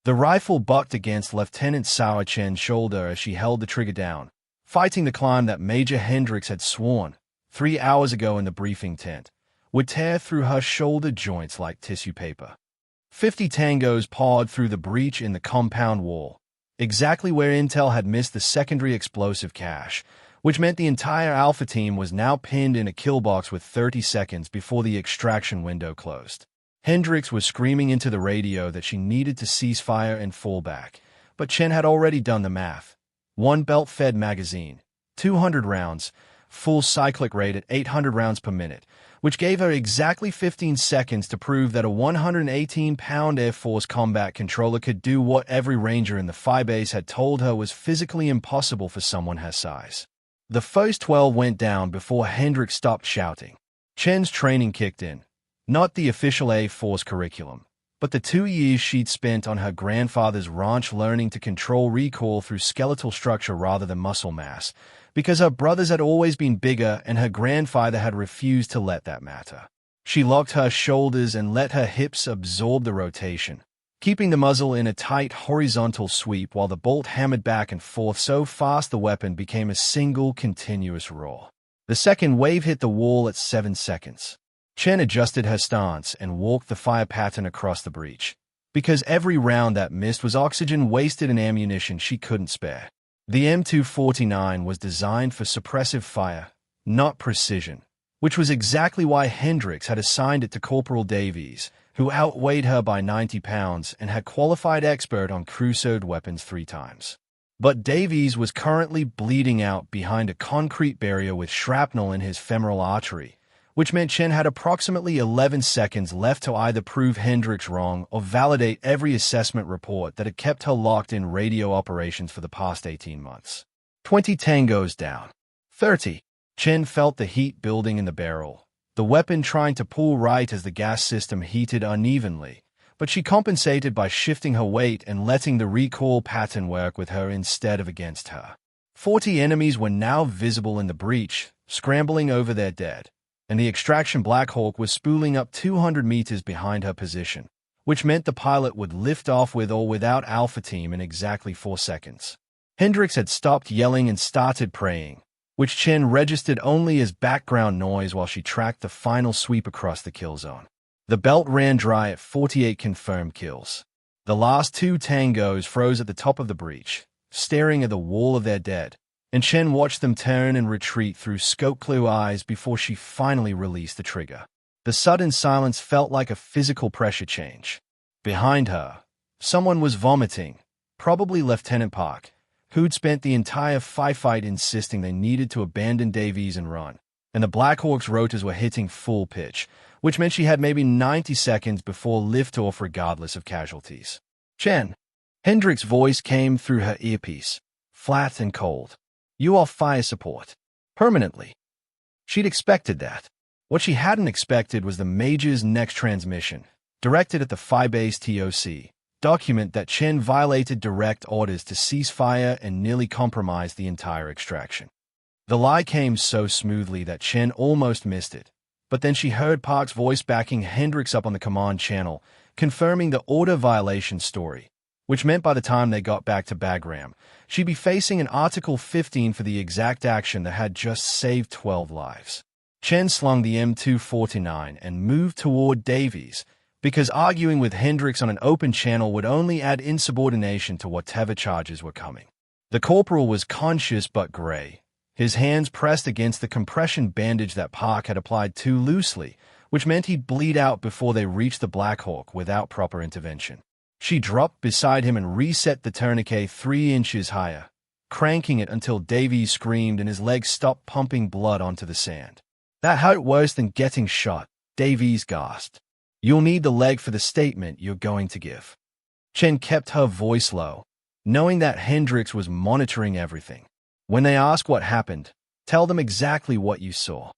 The rifle bucked against Lieutenant Sao Chen's shoulder as she held the trigger down, fighting the climb that Major Hendricks had sworn, 3 hours ago in the briefing tent, would tear through her shoulder joints like tissue paper. 50 tangos pawed through the breach in the compound wall, exactly where Intel had missed the secondary explosive cache, which meant the entire Alpha team was now pinned in a kill box with 30 seconds before the extraction window closed. Hendricks was screaming into the radio that she needed to cease fire and fall back, but Chen had already done the math. 1 belt-fed magazine, 200 rounds, full cyclic rate at 800 rounds per minute, which gave her exactly 15 seconds to prove that a 118-pound Air Force combat controller could do what every ranger in the Phi base had told her was physically impossible for someone her size. The first 12 went down before Hendricks stopped shouting. Chen's training kicked in. Not the official Air Force curriculum, but the 2 years she'd spent on her grandfather's ranch learning to control recoil through skeletal structure rather than muscle mass, because her brothers had always been bigger and her grandfather had refused to let that matter. She locked her shoulders and let her hips absorb the rotation, keeping the muzzle in a tight horizontal sweep while the bolt hammered back and forth so fast the weapon became a single continuous roar. The second wave hit the wall at 7 seconds. Chen adjusted her stance and walked the fire pattern across the breach, because every round that missed was oxygen wasted and ammunition she couldn't spare. The M249 was designed for suppressive fire, not precision, which was exactly why Hendricks had assigned it to Corporal Davies, who outweighed her by 90 pounds and had qualified expert on cruised weapons 3 times. But Davies was currently bleeding out behind a concrete barrier with shrapnel in his femoral artery, which meant Chen had approximately 11 seconds left to either prove Hendricks wrong or validate every assessment report that had kept her locked in radio operations for the past 18 months. 20 tangos down. 30. Chen felt the heat building in the barrel, the weapon trying to pull right as the gas system heated unevenly, but she compensated by shifting her weight and letting the recoil pattern work with her instead of against her. 40 enemies were now visible in the breach, scrambling over their dead, and the extraction Black Hawk was spooling up 200 meters behind her position, which meant the pilot would lift off with or without Alpha Team in exactly 4 seconds. Hendricks had stopped yelling and started praying, which Chen registered only as background noise while she tracked the final sweep across the kill zone. The belt ran dry at 48 confirmed kills. The last 2 tangos froze at the top of the breach, staring at the wall of their dead, and Chen watched them turn and retreat through scope-clear eyes before she finally released the trigger. The sudden silence felt like a physical pressure change. Behind her, someone was vomiting, probably Lieutenant Park, who'd spent the entire firefight insisting they needed to abandon Davies and run, and the Black Hawk's rotors were hitting full pitch, which meant she had maybe 90 seconds before liftoff regardless of casualties. Chen. Hendricks' voice came through her earpiece, flat and cold. You are fire support. Permanently. She'd expected that. What she hadn't expected was the Major's next transmission, directed at the Phi Base TOC, document that Chen violated direct orders to cease fire and nearly compromised the entire extraction. The lie came so smoothly that Chen almost missed it, but then she heard Park's voice backing Hendricks up on the command channel, confirming the order violation story, which meant by the time they got back to Bagram, she'd be facing an Article 15 for the exact action that had just saved 12 lives. Chen slung the M249 and moved toward Davies, because arguing with Hendricks on an open channel would only add insubordination to whatever charges were coming. The corporal was conscious but gray, his hands pressed against the compression bandage that Park had applied too loosely, which meant he'd bleed out before they reached the Black Hawk without proper intervention. She dropped beside him and reset the tourniquet 3 inches higher, cranking it until Davies screamed and his legs stopped pumping blood onto the sand. That hurt worse than getting shot, Davies gasped. You'll need the leg for the statement you're going to give. Chen kept her voice low, knowing that Hendricks was monitoring everything. When they ask what happened, tell them exactly what you saw.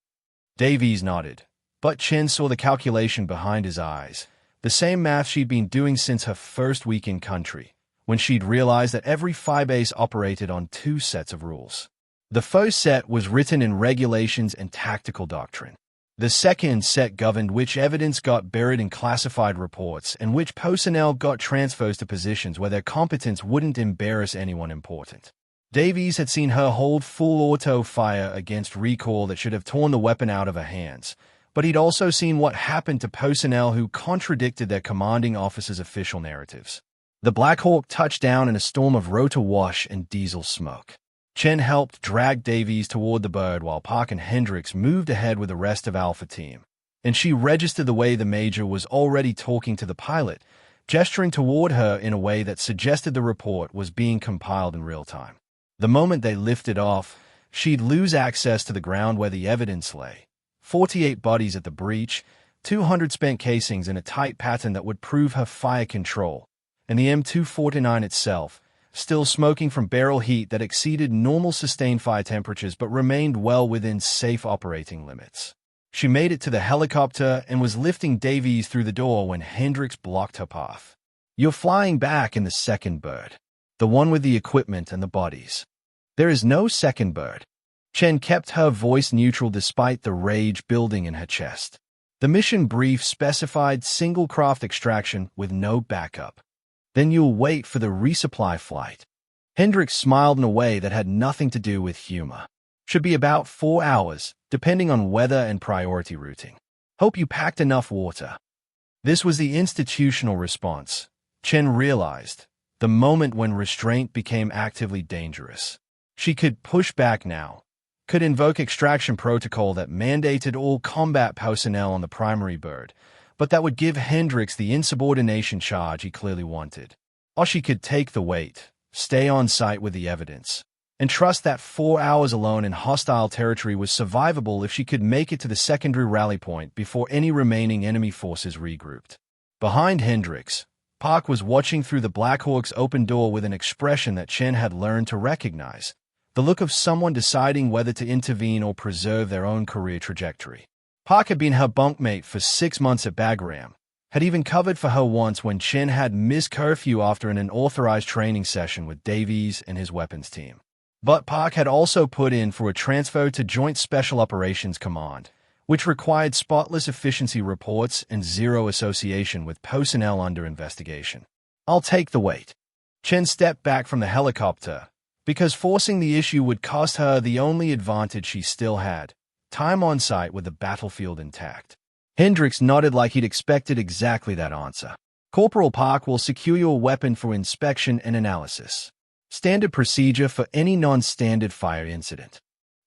Davies nodded, but Chen saw the calculation behind his eyes, the same math she'd been doing since her first week in country, when she'd realized that every Phi base operated on 2 sets of rules. The first set was written in regulations and tactical doctrine. The second set governed which evidence got buried in classified reports and which personnel got transferred to positions where their competence wouldn't embarrass anyone important. Davies had seen her hold full auto fire against recoil that should have torn the weapon out of her hands, but he'd also seen what happened to personnel who contradicted their commanding officer's official narratives. The Black Hawk touched down in a storm of rotor wash and diesel smoke. Chen helped drag Davies toward the bird while Park and Hendricks moved ahead with the rest of Alpha Team, and she registered the way the Major was already talking to the pilot, gesturing toward her in a way that suggested the report was being compiled in real time. The moment they lifted off, she'd lose access to the ground where the evidence lay. 48 bodies at the breach, 200 spent casings in a tight pattern that would prove her fire control, and the M249 itself, still smoking from barrel heat that exceeded normal sustained fire temperatures but remained well within safe operating limits. She made it to the helicopter and was lifting Davies through the door when Hendricks blocked her path. "You're flying back in the second bird. The one with the equipment and the bodies." "There is no second bird." Chen kept her voice neutral despite the rage building in her chest. "The mission brief specified single-craft extraction with no backup." "Then you'll wait for the resupply flight." Hendricks smiled in a way that had nothing to do with humor. "Should be about 4 hours, depending on weather and priority routing. Hope you packed enough water." This was the institutional response. Chen realized, the moment when restraint became actively dangerous. She could push back now, could invoke extraction protocol that mandated all combat personnel on the primary bird, but that would give Hendricks the insubordination charge he clearly wanted. Or she could take the weight, stay on site with the evidence, and trust that 4 hours alone in hostile territory was survivable if she could make it to the secondary rally point before any remaining enemy forces regrouped. Behind Hendricks, Park was watching through the Black Hawk's open door with an expression that Chen had learned to recognize, the look of someone deciding whether to intervene or preserve their own career trajectory. Park had been her bunkmate for 6 months at Bagram, had even covered for her once when Chen had missed curfew after an unauthorized training session with Davies and his weapons team. But Park had also put in for a transfer to Joint Special Operations Command, which required spotless efficiency reports and zero association with personnel under investigation. "I'll take the weight." Chen stepped back from the helicopter, because forcing the issue would cost her the only advantage she still had, time on site with the battlefield intact. Hendricks nodded like he'd expected exactly that answer. "Corporal Park will secure your weapon for inspection and analysis. Standard procedure for any non-standard fire incident."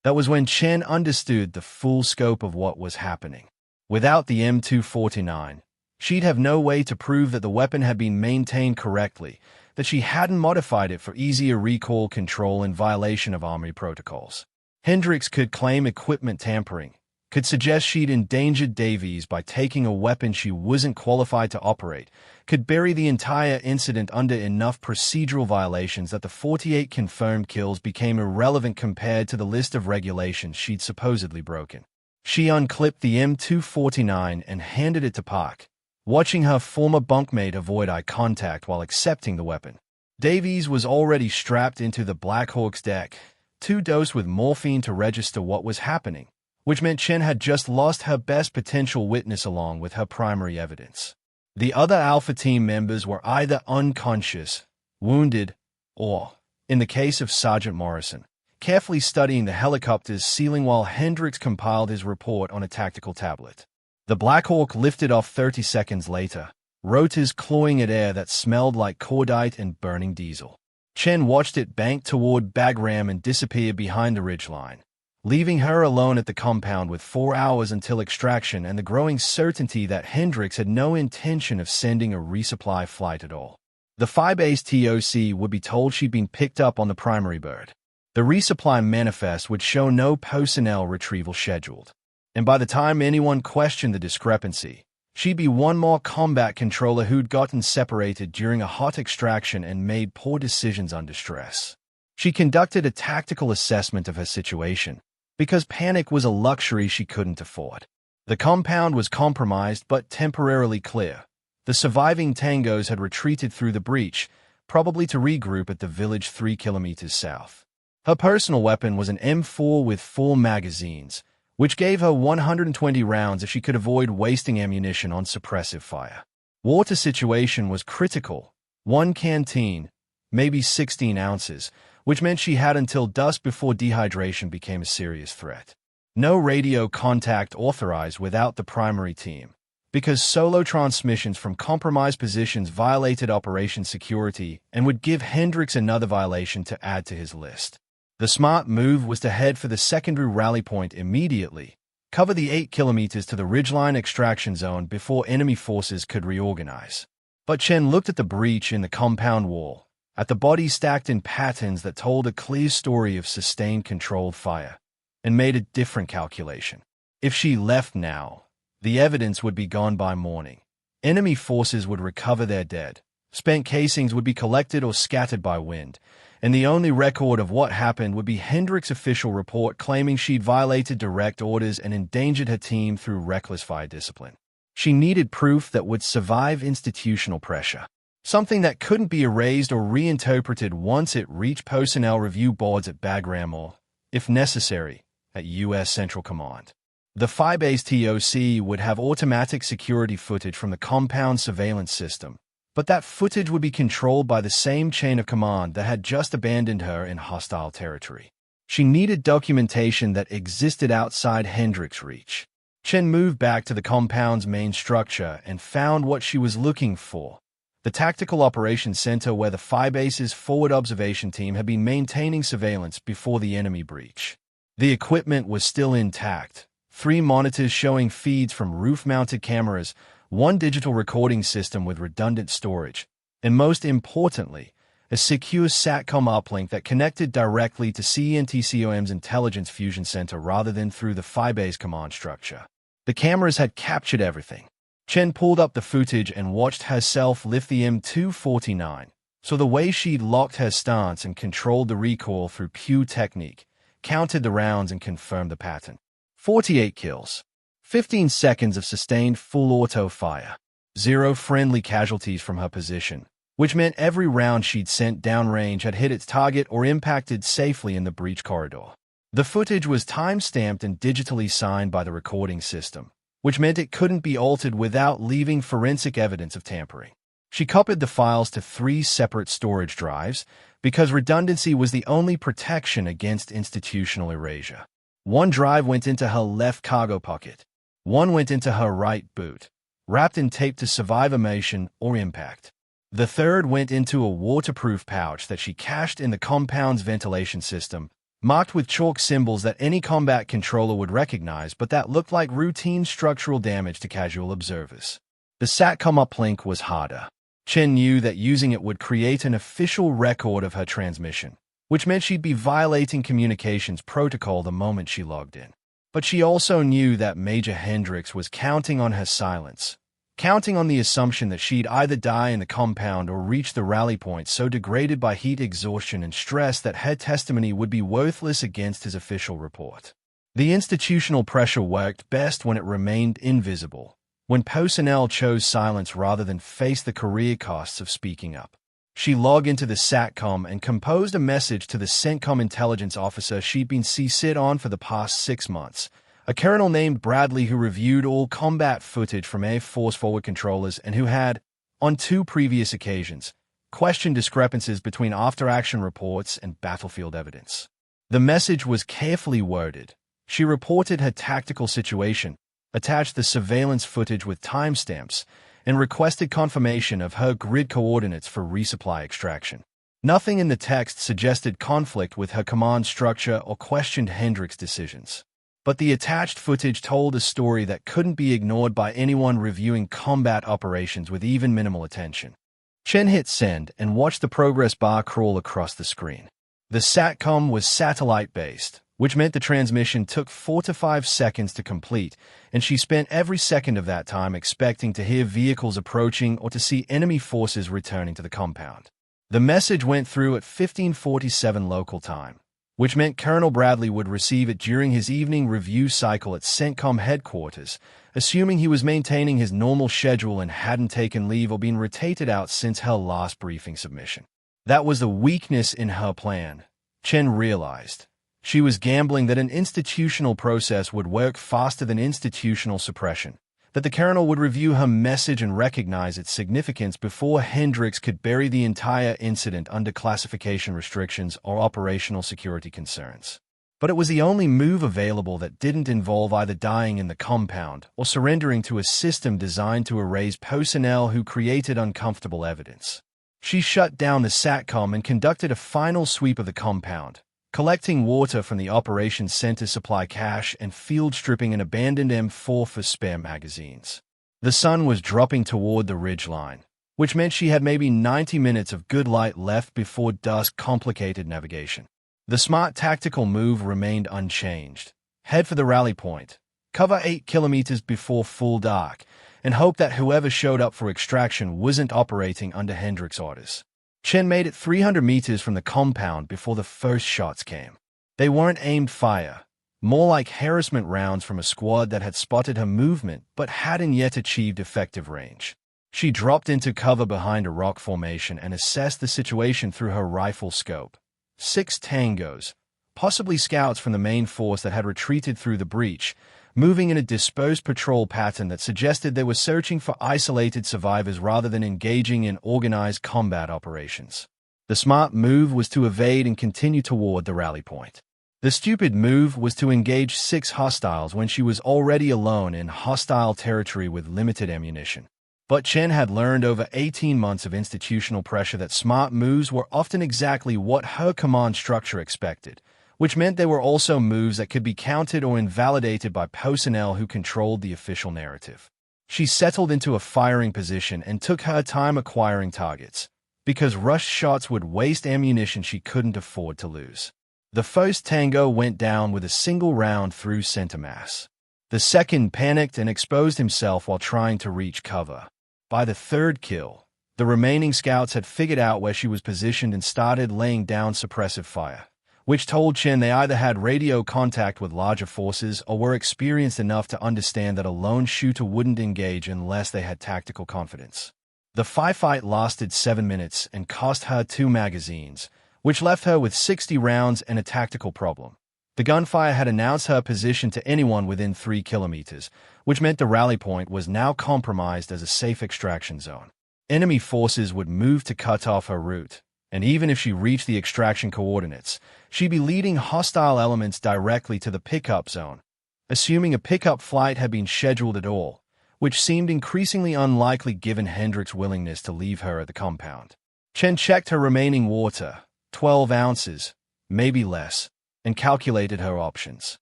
That was when Chen understood the full scope of what was happening. Without the M249, she'd have no way to prove that the weapon had been maintained correctly, that she hadn't modified it for easier recoil control in violation of Army protocols. Hendricks could claim equipment tampering, could suggest she'd endangered Davies by taking a weapon she wasn't qualified to operate, could bury the entire incident under enough procedural violations that the 48 confirmed kills became irrelevant compared to the list of regulations she'd supposedly broken. She unclipped the M249 and handed it to Park, watching her former bunkmate avoid eye contact while accepting the weapon. Davies was already strapped into the Black Hawk's deck, 2 doses with morphine to register what was happening, which meant Chen had just lost her best potential witness along with her primary evidence. The other Alpha Team members were either unconscious, wounded, or, in the case of Sergeant Morrison, carefully studying the helicopter's ceiling while Hendricks compiled his report on a tactical tablet. The Black Hawk lifted off 30 seconds later, rotors clawing at air that smelled like cordite and burning diesel. Chen watched it bank toward Bagram and disappear behind the ridgeline, leaving her alone at the compound with 4 hours until extraction and the growing certainty that Hendricks had no intention of sending a resupply flight at all. The Phi-Base TOC would be told she'd been picked up on the primary bird. The resupply manifest would show no personnel retrieval scheduled. And by the time anyone questioned the discrepancy, she'd be one more combat controller who'd gotten separated during a hot extraction and made poor decisions under stress. She conducted a tactical assessment of her situation, because panic was a luxury she couldn't afford. The compound was compromised but temporarily clear. The surviving tangos had retreated through the breach, probably to regroup at the village 3 kilometers south. Her personal weapon was an M4 with 4 magazines, which gave her 120 rounds if she could avoid wasting ammunition on suppressive fire. Water situation was critical. 1 canteen, maybe 16 ounces, which meant she had until dusk before dehydration became a serious threat. No radio contact authorized without the primary team, because solo transmissions from compromised positions violated operation security and would give Hendricks another violation to add to his list. The smart move was to head for the secondary rally point immediately, cover the 8 kilometers to the ridgeline extraction zone before enemy forces could reorganize. But Chen looked at the breach in the compound wall, at the bodies stacked in patterns that told a clear story of sustained controlled fire, and made a different calculation. If she left now, the evidence would be gone by morning. Enemy forces would recover their dead. Spent casings would be collected or scattered by wind, and the only record of what happened would be Hendricks' official report claiming she'd violated direct orders and endangered her team through reckless fire discipline. She needed proof that would survive institutional pressure, something that couldn't be erased or reinterpreted once it reached personnel review boards at Bagram or, if necessary, at U.S. Central Command. The Phibase TOC would have automatic security footage from the compound surveillance system, but that footage would be controlled by the same chain of command that had just abandoned her in hostile territory. She needed documentation that existed outside Hendricks' reach. Chen moved back to the compound's main structure and found what she was looking for: the Tactical Operations Center where the Phibase's forward observation team had been maintaining surveillance before the enemy breach. The equipment was still intact: 3 monitors showing feeds from roof-mounted cameras, 1 digital recording system with redundant storage, and most importantly, a secure SATCOM uplink that connected directly to CENTCOM's Intelligence Fusion Center rather than through the Phibase command structure. The cameras had captured everything. Chen pulled up the footage and watched herself lift the M249, so the way she'd locked her stance and controlled the recoil through pure technique, counted the rounds and confirmed the pattern. 48 kills. 15 seconds of sustained full auto fire. 0 friendly casualties from her position, which meant every round she'd sent downrange had hit its target or impacted safely in the breach corridor. The footage was time-stamped and digitally signed by the recording system, which meant it couldn't be altered without leaving forensic evidence of tampering. She copied the files to 3 separate storage drives because redundancy was the only protection against institutional erasure. 1 drive went into her left cargo pocket. 1 went into her right boot, wrapped in tape to survive immersion or impact. The 3rd went into a waterproof pouch that she cached in the compound's ventilation system, marked with chalk symbols that any combat controller would recognize but that looked like routine structural damage to casual observers. The SATCOM uplink was harder. Chen knew that using it would create an official record of her transmission, which meant she'd be violating communications protocol the moment she logged in. But she also knew that Major Hendricks was counting on her silence, counting on the assumption that she'd either die in the compound or reach the rally point so degraded by heat exhaustion and stress that her testimony would be worthless against his official report. The institutional pressure worked best when it remained invisible, when personnel chose silence rather than face the career costs of speaking up. She logged into the SATCOM and composed a message to the CENTCOM intelligence officer she'd been CC'd on for the past 6 months, a colonel named Bradley who reviewed all combat footage from Air Force forward controllers and who had, on 2 previous occasions, questioned discrepancies between after-action reports and battlefield evidence. The message was carefully worded. She reported her tactical situation, attached the surveillance footage with timestamps, and requested confirmation of her grid coordinates for resupply extraction. Nothing in the text suggested conflict with her command structure or questioned Hendricks' decisions. But the attached footage told a story that couldn't be ignored by anyone reviewing combat operations with even minimal attention. Chen hit send and watched the progress bar crawl across the screen. The SATCOM was satellite-based, which meant the transmission took 4 to 5 seconds to complete, and she spent every second of that time expecting to hear vehicles approaching or to see enemy forces returning to the compound. The message went through at 15:47 local time, which meant Colonel Bradley would receive it during his evening review cycle at CENTCOM headquarters, assuming he was maintaining his normal schedule and hadn't taken leave or been rotated out since her last briefing submission. That was the weakness in her plan, Chen realized. She was gambling that an institutional process would work faster than institutional suppression, that the colonel would review her message and recognize its significance before Hendricks could bury the entire incident under classification restrictions or operational security concerns. But it was the only move available that didn't involve either dying in the compound or surrendering to a system designed to erase personnel who created uncomfortable evidence. She shut down the SATCOM and conducted a final sweep of the compound, collecting water from the operations center supply cache and field stripping an abandoned M4 for spare magazines. The sun was dropping toward the ridgeline, which meant she had maybe 90 minutes of good light left before dusk complicated navigation. The smart tactical move remained unchanged. Head for the rally point, cover 8 kilometers before full dark, and hope that whoever showed up for extraction wasn't operating under Hendricks' orders. Chen made it 300 meters from the compound before the first shots came. They weren't aimed fire, more like harassment rounds from a squad that had spotted her movement but hadn't yet achieved effective range. She dropped into cover behind a rock formation and assessed the situation through her rifle scope. 6 tangos, possibly scouts from the main force that had retreated through the breach, moving in a dispersed patrol pattern that suggested they were searching for isolated survivors rather than engaging in organized combat operations. The smart move was to evade and continue toward the rally point. The stupid move was to engage 6 hostiles when she was already alone in hostile territory with limited ammunition. But Chen had learned over 18 months of institutional pressure that smart moves were often exactly what her command structure expected, which meant they were also moves that could be counted or invalidated by personnel who controlled the official narrative. She settled into a firing position and took her time acquiring targets, because rushed shots would waste ammunition she couldn't afford to lose. The first tango went down with a single round through center mass. The second panicked and exposed himself while trying to reach cover. By the third kill, the remaining scouts had figured out where she was positioned and started laying down suppressive fire, which told Chen they either had radio contact with larger forces or were experienced enough to understand that a lone shooter wouldn't engage unless they had tactical confidence. The firefight lasted 7 minutes and cost her 2 magazines, which left her with 60 rounds and a tactical problem. The gunfire had announced her position to anyone within 3 kilometers, which meant the rally point was now compromised as a safe extraction zone. Enemy forces would move to cut off her route, and even if she reached the extraction coordinates, she'd be leading hostile elements directly to the pickup zone, assuming a pickup flight had been scheduled at all, which seemed increasingly unlikely given Hendricks' willingness to leave her at the compound. Chen checked her remaining water, 12 ounces, maybe less, and calculated her options.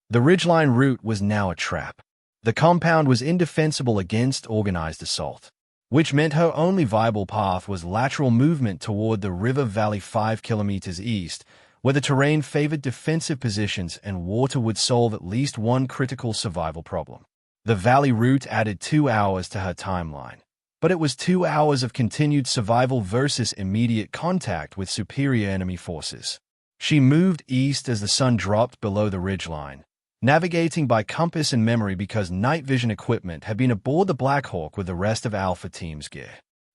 The ridgeline route was now a trap. The compound was indefensible against organized assault, which meant her only viable path was lateral movement toward the river valley 5 kilometers east, where the terrain favored defensive positions and water would solve at least one critical survival problem. The valley route added 2 hours to her timeline, but it was 2 hours of continued survival versus immediate contact with superior enemy forces. She moved east as the sun dropped below the ridgeline, navigating by compass and memory because night vision equipment had been aboard the Black Hawk with the rest of Alpha Team's gear.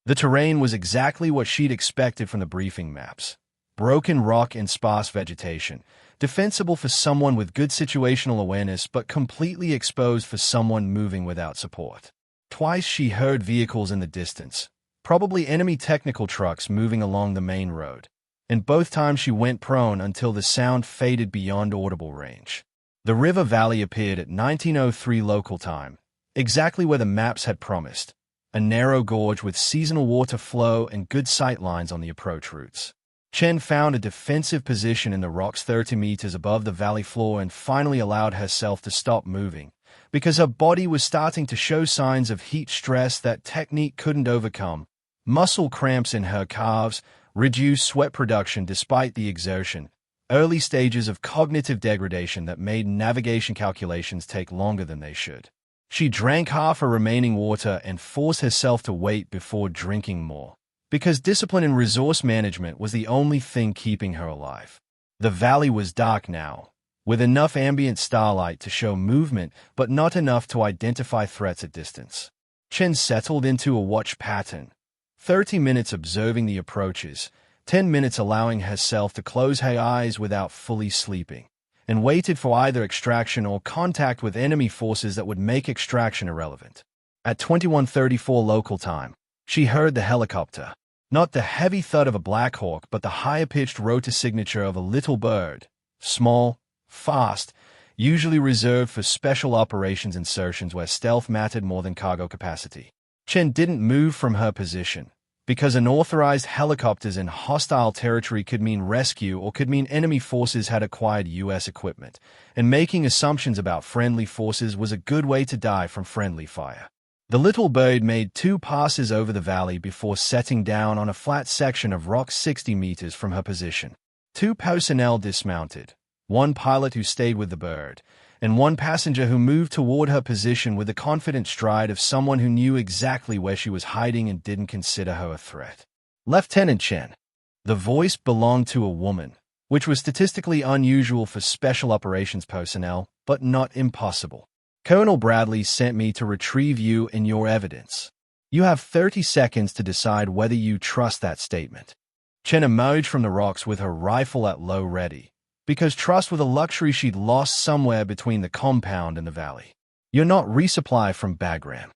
The terrain was exactly what she'd expected from the briefing maps. Broken rock and sparse vegetation, defensible for someone with good situational awareness but completely exposed for someone moving without support. Twice she heard vehicles in the distance, probably enemy technical trucks moving along the main road, and both times she went prone until the sound faded beyond audible range. The river valley appeared at 1903 local time, exactly where the maps had promised, a narrow gorge with seasonal water flow and good sight lines on the approach routes. Chen found a defensive position in the rocks 30 meters above the valley floor and finally allowed herself to stop moving, because her body was starting to show signs of heat stress that technique couldn't overcome. Muscle cramps in her calves, reduced sweat production despite the exertion, early stages of cognitive degradation that made navigation calculations take longer than they should. She drank half her remaining water and forced herself to wait before drinking more, because discipline and resource management was the only thing keeping her alive. The valley was dark now, with enough ambient starlight to show movement but not enough to identify threats at distance. Chen settled into a watch pattern, 30 minutes observing the approaches, 10 minutes allowing herself to close her eyes without fully sleeping, and waited for either extraction or contact with enemy forces that would make extraction irrelevant. At 21:34 local time, she heard the helicopter. Not the heavy thud of a Black Hawk, but the higher-pitched rotor signature of a little bird. Small, fast, usually reserved for special operations insertions where stealth mattered more than cargo capacity. Chen didn't move from her position, because unauthorized helicopters in hostile territory could mean rescue or could mean enemy forces had acquired U.S. equipment, and making assumptions about friendly forces was a good way to die from friendly fire. The little bird made 2 passes over the valley before setting down on a flat section of rock 60 meters from her position. 2 personnel dismounted, 1 pilot who stayed with the bird, and 1 passenger who moved toward her position with the confident stride of someone who knew exactly where she was hiding and didn't consider her a threat. Lieutenant Chen. The voice belonged to a woman, which was statistically unusual for special operations personnel, but not impossible. Colonel Bradley sent me to retrieve you and your evidence. You have 30 seconds to decide whether you trust that statement. Chen emerged from the rocks with her rifle at low ready, because trust was a luxury she'd lost somewhere between the compound and the valley. You're not resupply from Bagram.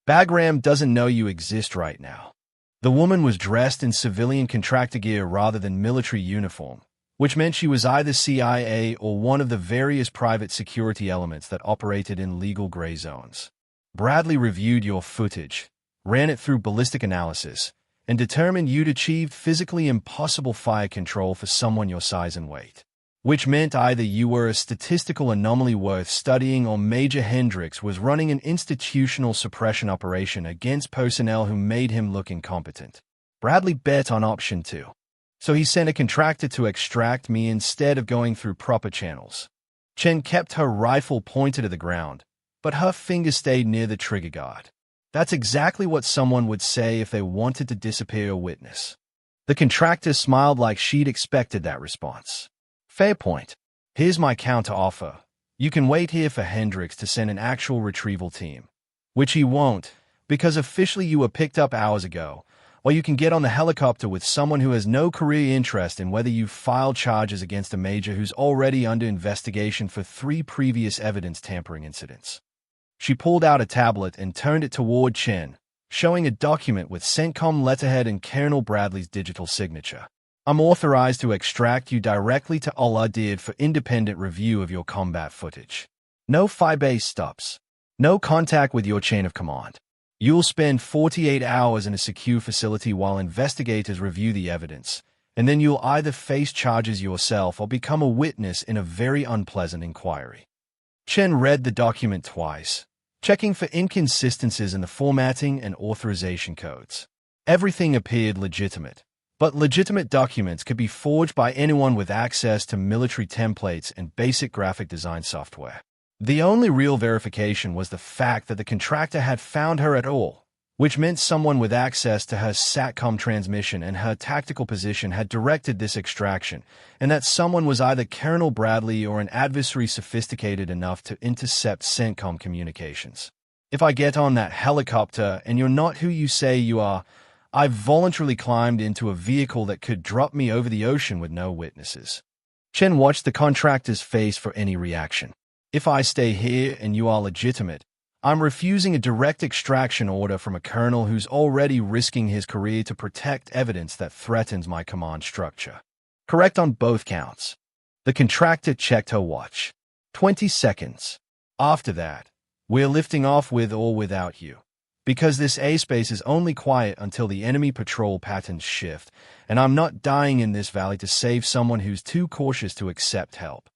Bagram doesn't know you exist right now. The woman was dressed in civilian contractor gear rather than military uniform, which meant she was either CIA or one of the various private security elements that operated in legal gray zones. Bradley reviewed your footage, ran it through ballistic analysis, and determined you'd achieved physically impossible fire control for someone your size and weight. Which meant either you were a statistical anomaly worth studying or Major Hendricks was running an institutional suppression operation against personnel who made him look incompetent. Bradley bet on option 2. So he sent a contractor to extract me instead of going through proper channels. Chen kept her rifle pointed at the ground, but her finger stayed near the trigger guard. That's exactly what someone would say if they wanted to disappear a witness. The contractor smiled like she'd expected that response. Fair point. Here's my counter-offer. You can wait here for Hendricks to send an actual retrieval team, which he won't, because officially you were picked up hours ago, or you can get on the helicopter with someone who has no career interest in whether you've filed charges against a major who's already under investigation for 3 previous evidence tampering incidents. She pulled out a tablet and turned it toward Chen, showing a document with CENTCOM letterhead and Colonel Bradley's digital signature. I'm authorized to extract you directly to Al-Adid for independent review of your combat footage. No fire-based stops. No contact with your chain of command. You'll spend 48 hours in a secure facility while investigators review the evidence, and then you'll either face charges yourself or become a witness in a very unpleasant inquiry. Chen read the document twice, checking for inconsistencies in the formatting and authorization codes. Everything appeared legitimate, but legitimate documents could be forged by anyone with access to military templates and basic graphic design software. The only real verification was the fact that the contractor had found her at all, which meant someone with access to her SATCOM transmission and her tactical position had directed this extraction, and that someone was either Colonel Bradley or an adversary sophisticated enough to intercept CENTCOM communications. If I get on that helicopter and you're not who you say you are, I've voluntarily climbed into a vehicle that could drop me over the ocean with no witnesses. Chen watched the contractor's face for any reaction. If I stay here and you are legitimate, I'm refusing a direct extraction order from a colonel who's already risking his career to protect evidence that threatens my command structure. Correct on both counts. The contractor checked her watch. 20 seconds. After that, we're lifting off with or without you. Because this airspace is only quiet until the enemy patrol patterns shift, and I'm not dying in this valley to save someone who's too cautious to accept help.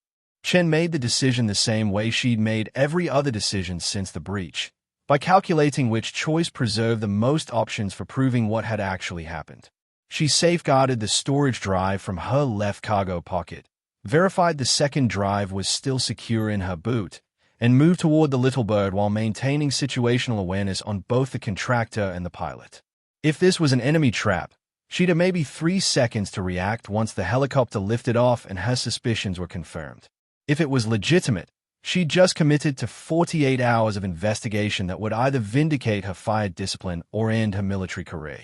Chen made the decision the same way she'd made every other decision since the breach, by calculating which choice preserved the most options for proving what had actually happened. She safeguarded the storage drive from her left cargo pocket, verified the second drive was still secure in her boot, and moved toward the little bird while maintaining situational awareness on both the contractor and the pilot. If this was an enemy trap, she'd have maybe 3 seconds to react once the helicopter lifted off and her suspicions were confirmed. If it was legitimate, she'd just committed to 48 hours of investigation that would either vindicate her fire discipline or end her military career.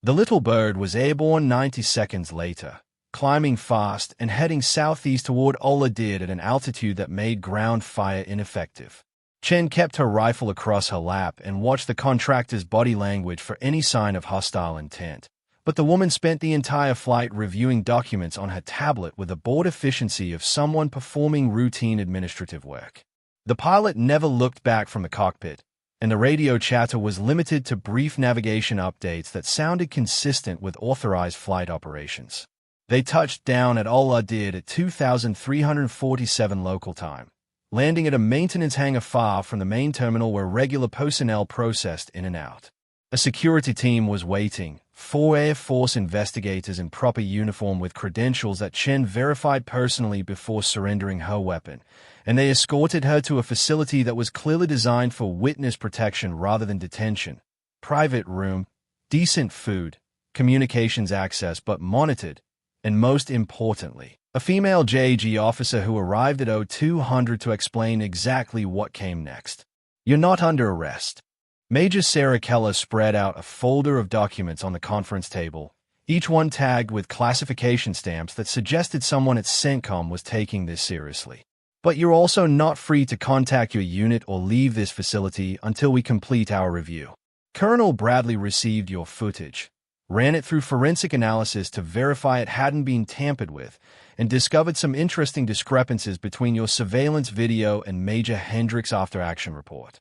The little bird was airborne 90 seconds later, climbing fast and heading southeast toward Oladir at an altitude that made ground fire ineffective. Chen kept her rifle across her lap and watched the contractor's body language for any sign of hostile intent. But the woman spent the entire flight reviewing documents on her tablet with the bored efficiency of someone performing routine administrative work. The pilot never looked back from the cockpit, and the radio chatter was limited to brief navigation updates that sounded consistent with authorized flight operations. They touched down at Oladir at 2347 local time, landing at a maintenance hangar far from the main terminal where regular personnel processed in and out. A security team was waiting, 4 Air Force investigators in proper uniform with credentials that Chen verified personally before surrendering her weapon, and they escorted her to a facility that was clearly designed for witness protection rather than detention. Private room, decent food, communications access but monitored, and most importantly, a female JG officer who arrived at 0200 to explain exactly what came next. "You're not under arrest." Major Sarah Keller spread out a folder of documents on the conference table, each one tagged with classification stamps that suggested someone at CENTCOM was taking this seriously. "But you're also not free to contact your unit or leave this facility until we complete our review. Colonel Bradley received your footage, ran it through forensic analysis to verify it hadn't been tampered with, and discovered some interesting discrepancies between your surveillance video and Major Hendricks' after-action report."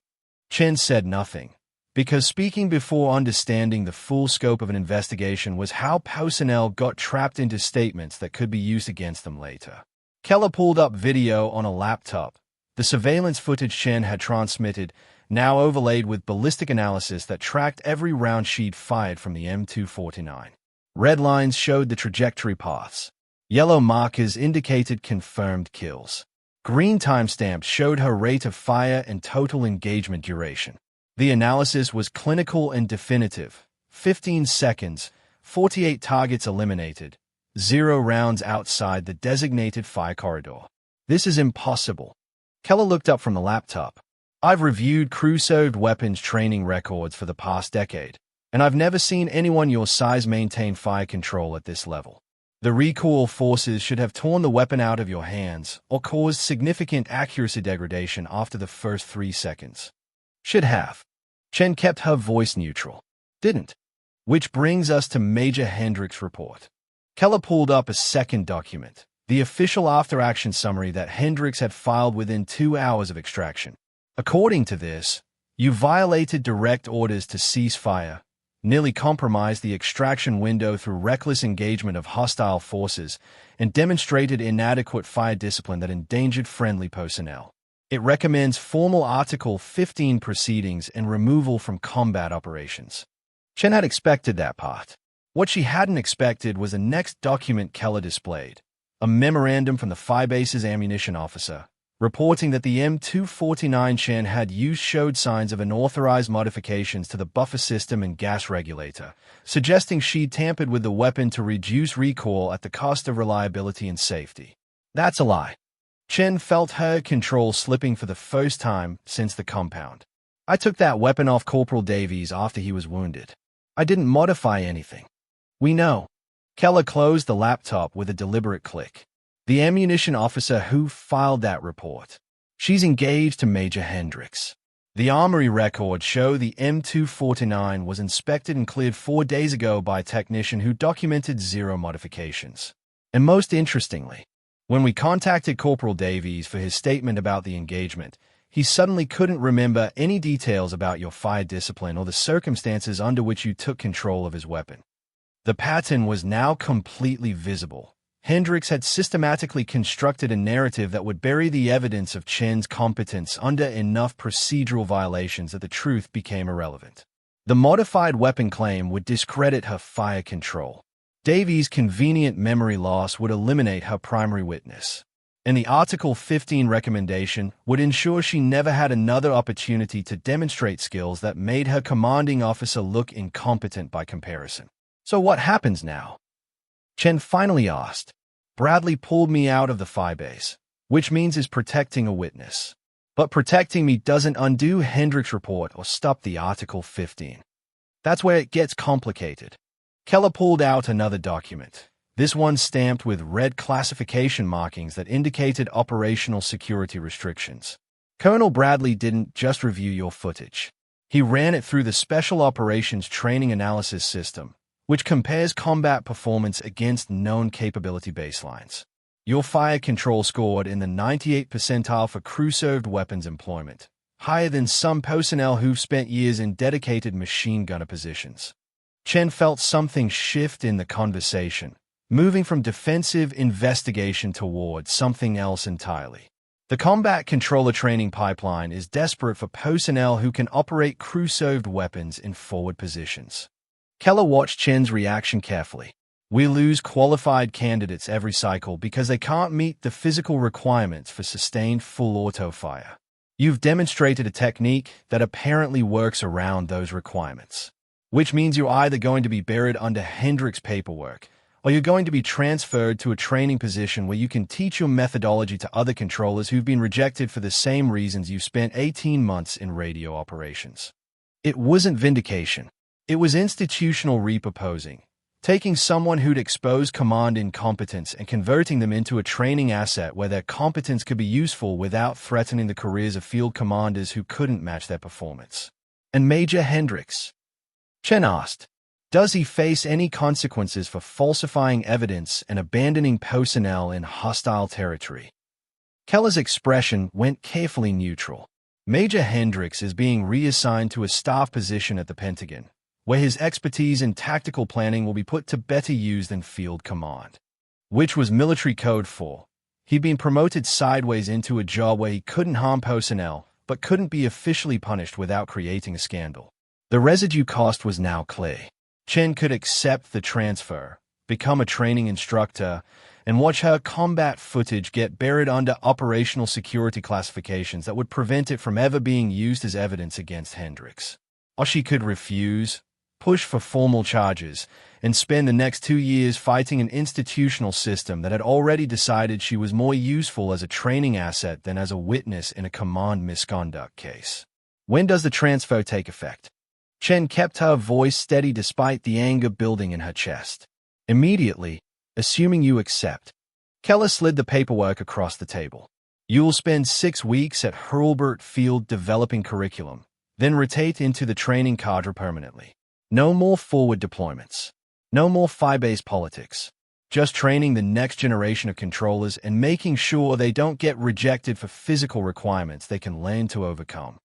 Chen said nothing, because speaking before understanding the full scope of an investigation was how personnel got trapped into statements that could be used against them later. Keller pulled up video on a laptop, the surveillance footage Chen had transmitted, now overlaid with ballistic analysis that tracked every round she'd fired from the M249. Red lines showed the trajectory paths. Yellow markers indicated confirmed kills. Green timestamps showed her rate of fire and total engagement duration. The analysis was clinical and definitive. 15 seconds, 48 targets eliminated, 0 rounds outside the designated fire corridor. "This is impossible." Keller looked up from the laptop. "I've reviewed crew-served weapons training records for the past decade, and I've never seen anyone your size maintain fire control at this level. The recoil forces should have torn the weapon out of your hands or caused significant accuracy degradation after the first 3 seconds." "Should have." Chen kept her voice neutral. "Didn't." Which brings us to Major Hendricks' report. Keller pulled up a second document, the official after-action summary that Hendricks had filed within 2 hours of extraction. "According to this, you violated direct orders to cease fire, nearly compromised the extraction window through reckless engagement of hostile forces, and demonstrated inadequate fire discipline that endangered friendly personnel. It recommends formal Article 15 proceedings and removal from combat operations." Chen had expected that part. What she hadn't expected was the next document Keller displayed, a memorandum from the Firebase's ammunition officer, reporting that the M249 Chen had used showed signs of unauthorized modifications to the buffer system and gas regulator, suggesting she'd tampered with the weapon to reduce recoil at the cost of reliability and safety. That's a lie. Chen felt her control slipping for the first time since the compound. "I took that weapon off Corporal Davies after he was wounded. I didn't modify anything." "We know." Keller closed the laptop with a deliberate click. "The ammunition officer who filed that report. She's engaged to Major Hendricks. The armory records show the M249 was inspected and cleared 4 days ago by a technician who documented 0 modifications. And most interestingly, when we contacted Corporal Davies for his statement about the engagement, he suddenly couldn't remember any details about your fire discipline or the circumstances under which you took control of his weapon." The pattern was now completely visible. Hendricks had systematically constructed a narrative that would bury the evidence of Chen's competence under enough procedural violations that the truth became irrelevant. The modified weapon claim would discredit her fire control. Davies' convenient memory loss would eliminate her primary witness. And the Article 15 recommendation would ensure she never had another opportunity to demonstrate skills that made her commanding officer look incompetent by comparison. "So what happens now?" Chen finally asked. "Bradley pulled me out of the Firebase, which means is protecting a witness. But protecting me doesn't undo Hendricks' report or stop the Article 15. That's where it gets complicated." Keller pulled out another document, This one stamped with red classification markings that indicated operational security restrictions. Colonel Bradley didn't just review your footage. He ran it through the Special Operations Training Analysis System, which compares combat performance against known capability baselines. Your fire control scored in the 98th percentile for crew-served weapons employment, higher than some personnel who've spent years in dedicated machine gunner positions. Chen felt something shift in the conversation, moving from defensive investigation toward something else entirely. The combat controller training pipeline is desperate for personnel who can operate crew-served weapons in forward positions. Keller watched Chen's reaction carefully. We lose qualified candidates every cycle because they can't meet the physical requirements for sustained full auto fire. You've demonstrated a technique that apparently works around those requirements, which means you're either going to be buried under Hendricks' paperwork, or you're going to be transferred to a training position where you can teach your methodology to other controllers who've been rejected for the same reasons you spent 18 months in radio operations. It wasn't vindication. It was institutional repurposing, taking someone who'd exposed command incompetence and converting them into a training asset where their competence could be useful without threatening the careers of field commanders who couldn't match their performance. And Major Hendricks? Chen asked. Does he face any consequences for falsifying evidence and abandoning personnel in hostile territory? Keller's expression went carefully neutral. Major Hendricks is being reassigned to a staff position at the Pentagon, where his expertise in tactical planning will be put to better use than field command, which was military code for. He'd been promoted sideways into a job where he couldn't harm personnel, but couldn't be officially punished without creating a scandal. The residue cost was now clear. Chen could accept the transfer, become a training instructor, and watch her combat footage get buried under operational security classifications that would prevent it from ever being used as evidence against Hendricks. Or she could refuse, push for formal charges, and spend the next 2 years fighting an institutional system that had already decided she was more useful as a training asset than as a witness in a command misconduct case. When does the transfer take effect? Chen kept her voice steady despite the anger building in her chest. Immediately, assuming you accept. Keller slid the paperwork across the table. You'll spend 6 weeks at Hurlburt Field developing curriculum, then rotate into the training cadre permanently. No more forward deployments. No more phi-base politics. Just training the next generation of controllers and making sure they don't get rejected for physical requirements they can learn to overcome.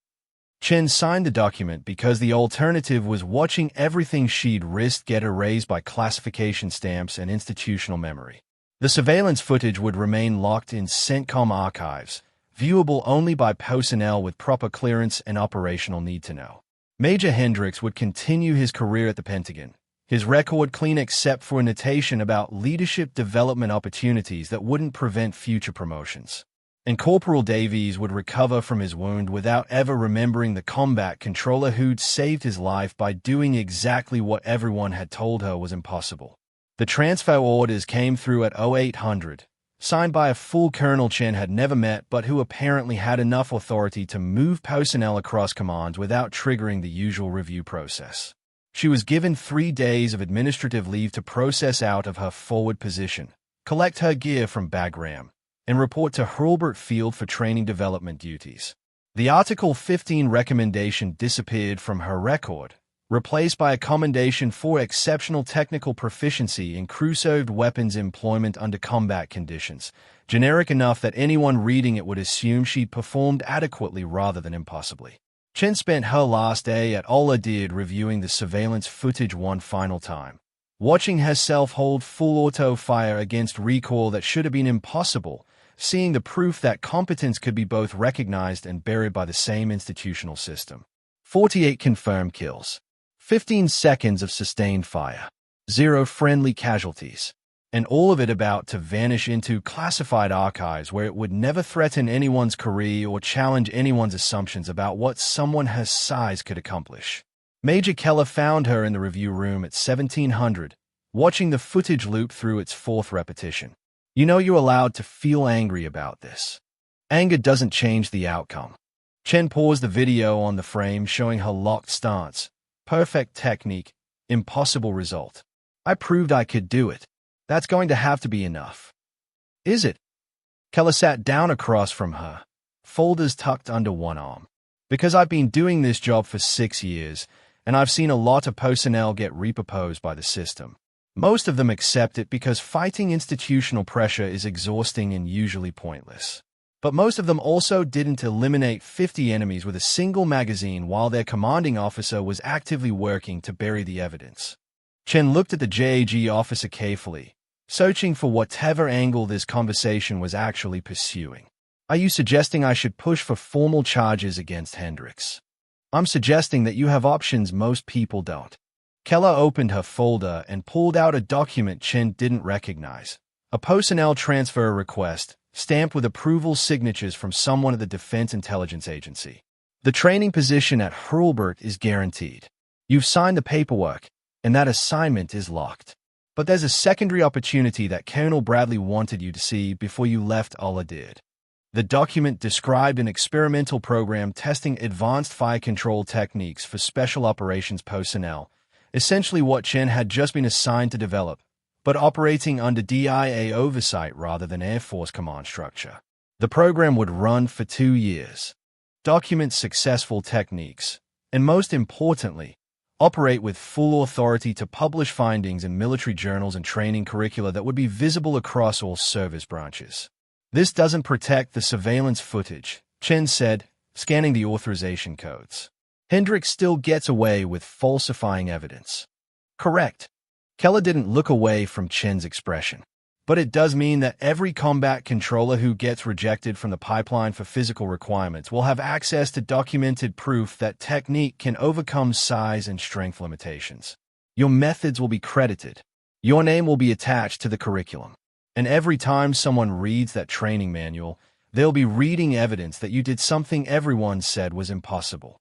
Chen signed the document because the alternative was watching everything she'd risked get erased by classification stamps and institutional memory. The surveillance footage would remain locked in CENTCOM archives, viewable only by personnel with proper clearance and operational need-to-know. Major Hendricks would continue his career at the Pentagon, his record clean except for a notation about leadership development opportunities that wouldn't prevent future promotions. And Corporal Davies would recover from his wound without ever remembering the combat controller who'd saved his life by doing exactly what everyone had told her was impossible. The transfer orders came through at 0800, signed by a full colonel Chen had never met but who apparently had enough authority to move personnel across commands without triggering the usual review process. She was given 3 days of administrative leave to process out of her forward position, collect her gear from Bagram, and report to Hurlburt Field for training development duties. The Article 15 recommendation disappeared from her record, replaced by a commendation for exceptional technical proficiency in crew-served weapons employment under combat conditions, generic enough that anyone reading it would assume she'd performed adequately rather than impossibly. Chen spent her last day at Al-Adid reviewing the surveillance footage one final time, watching herself hold full auto fire against recoil that should have been impossible, seeing the proof that competence could be both recognized and buried by the same institutional system. 48 confirmed kills. 15 seconds of sustained fire. 0 friendly casualties. And all of it about to vanish into classified archives where it would never threaten anyone's career or challenge anyone's assumptions about what someone her size could accomplish. Major Keller found her in the review room at 1700, watching the footage loop through its 4th repetition. You know you're allowed to feel angry about this. Anger doesn't change the outcome. Chen paused the video on the frame showing her locked stance. Perfect technique, impossible result. I proved I could do it. That's going to have to be enough. Is it? Keller sat down across from her, folders tucked under one arm. Because I've been doing this job for 6 years, and I've seen a lot of personnel get reproposed by the system. Most of them accept it because fighting institutional pressure is exhausting and usually pointless. But most of them also didn't eliminate 50 enemies with a single magazine while their commanding officer was actively working to bury the evidence. Chen looked at the JAG officer carefully, searching for whatever angle this conversation was actually pursuing. Are you suggesting I should push for formal charges against Hendricks? I'm suggesting that you have options most people don't. Keller opened her folder and pulled out a document Chen didn't recognize. A personnel transfer request, stamped with approval signatures from someone at the Defense Intelligence Agency. The training position at Hurlburt is guaranteed. You've signed the paperwork, and that assignment is locked. But there's a secondary opportunity that Colonel Bradley wanted you to see before you left Al-Adid. The document described an experimental program testing advanced fire control techniques for special operations personnel, essentially what Chen had just been assigned to develop, but operating under DIA oversight rather than Air Force command structure. The program would run for 2 years, document successful techniques, and most importantly, operate with full authority to publish findings in military journals and training curricula that would be visible across all service branches. This doesn't protect the surveillance footage, Chen said, scanning the authorization codes. Hendricks still gets away with falsifying evidence. Correct. Keller didn't look away from Chen's expression. But it does mean that every combat controller who gets rejected from the pipeline for physical requirements will have access to documented proof that technique can overcome size and strength limitations. Your methods will be credited. Your name will be attached to the curriculum. And every time someone reads that training manual, they'll be reading evidence that you did something everyone said was impossible.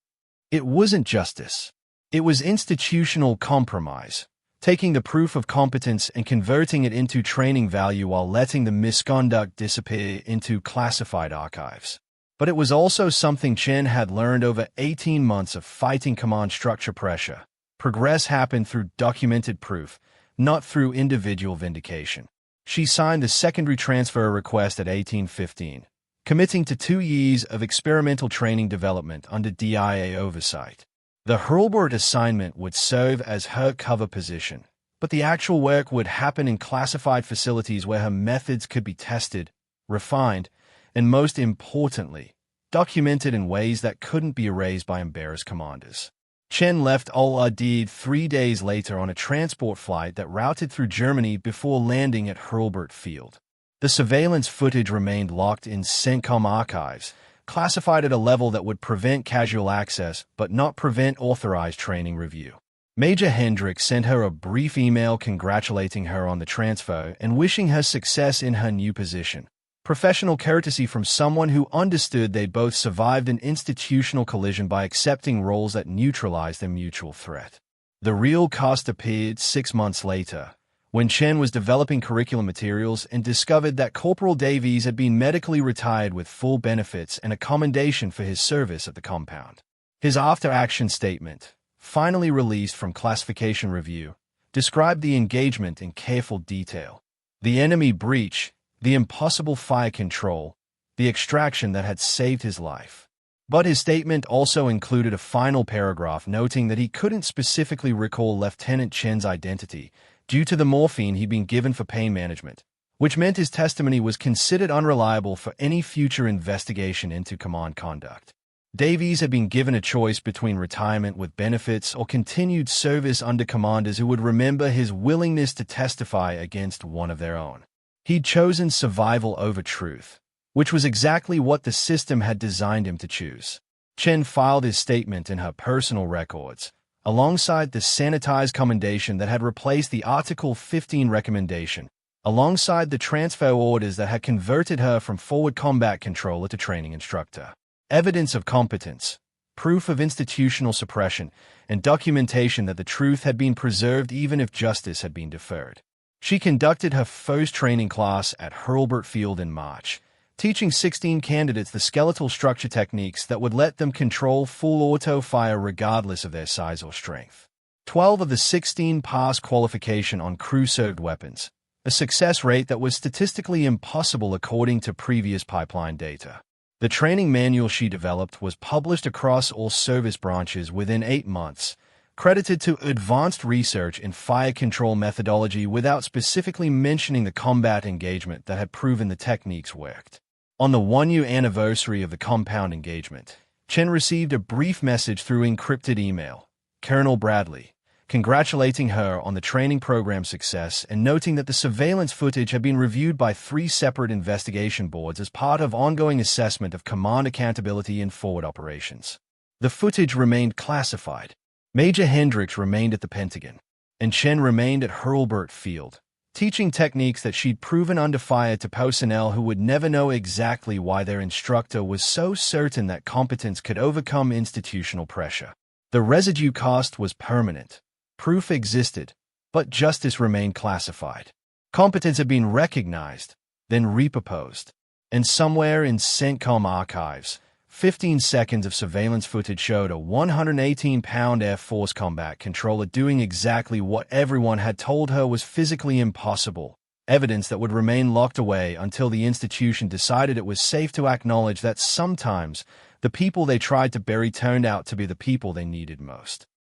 It wasn't justice. It was institutional compromise, taking the proof of competence and converting it into training value while letting the misconduct disappear into classified archives. But it was also something Chen had learned over 18 months of fighting command structure pressure. Progress happened through documented proof, not through individual vindication. She signed the secondary transfer request at 1815, committing to 2 years of experimental training development under DIA oversight. The Hurlburt assignment would serve as her cover position, but the actual work would happen in classified facilities where her methods could be tested, refined, and most importantly, documented in ways that couldn't be erased by embarrassed commanders. Chen left Al-Adid 3 days later on a transport flight that routed through Germany before landing at Hurlburt Field. The surveillance footage remained locked in CENTCOM archives, classified at a level that would prevent casual access but not prevent authorized training review. Major Hendricks sent her a brief email congratulating her on the transfer and wishing her success in her new position. Professional courtesy from someone who understood they both survived an institutional collision by accepting roles that neutralized their mutual threat. The real cost appeared 6 months later, when Chen was developing curriculum materials and discovered that Corporal Davies had been medically retired with full benefits and a commendation for his service at the compound. His after-action statement, finally released from classification review, described the engagement in careful detail. The enemy breach, the impossible fire control, the extraction that had saved his life. But his statement also included a final paragraph noting that he couldn't specifically recall Lieutenant Chen's identity due to the morphine he'd been given for pain management, which meant his testimony was considered unreliable for any future investigation into command conduct. Davies had been given a choice between retirement with benefits or continued service under commanders who would remember his willingness to testify against one of their own. He'd chosen survival over truth, which was exactly what the system had designed him to choose. Chen filed his statement in her personal records, alongside the sanitized commendation that had replaced the Article 15 recommendation, alongside the transfer orders that had converted her from forward combat controller to training instructor. Evidence of competence, proof of institutional suppression, and documentation that the truth had been preserved even if justice had been deferred. She conducted her first training class at Hurlburt Field in March, teaching 16 candidates the skeletal structure techniques that would let them control full auto fire regardless of their size or strength. 12 of the 16 passed qualification on crew-served weapons, a success rate that was statistically impossible according to previous pipeline data. The training manual she developed was published across all service branches within 8 months, credited to advanced research in fire control methodology without specifically mentioning the combat engagement that had proven the techniques worked. On the 1-year anniversary of the compound engagement, Chen received a brief message through encrypted email. Colonel Bradley, congratulating her on the training program success and noting that the surveillance footage had been reviewed by 3 separate investigation boards as part of ongoing assessment of command accountability in forward operations. The footage remained classified. Major Hendricks remained at the Pentagon, and Chen remained at Hurlburt Field, teaching techniques that she'd proven under fire to personnel who would never know exactly why their instructor was so certain that competence could overcome institutional pressure. The residue cost was permanent. Proof existed, but justice remained classified. Competence had been recognized, then reproposed. And somewhere in CENTCOM archives, 15 seconds of surveillance footage showed a 118-pound Air Force combat controller doing exactly what everyone had told her was physically impossible, evidence that would remain locked away until the institution decided it was safe to acknowledge that sometimes the people they tried to bury turned out to be the people they needed most.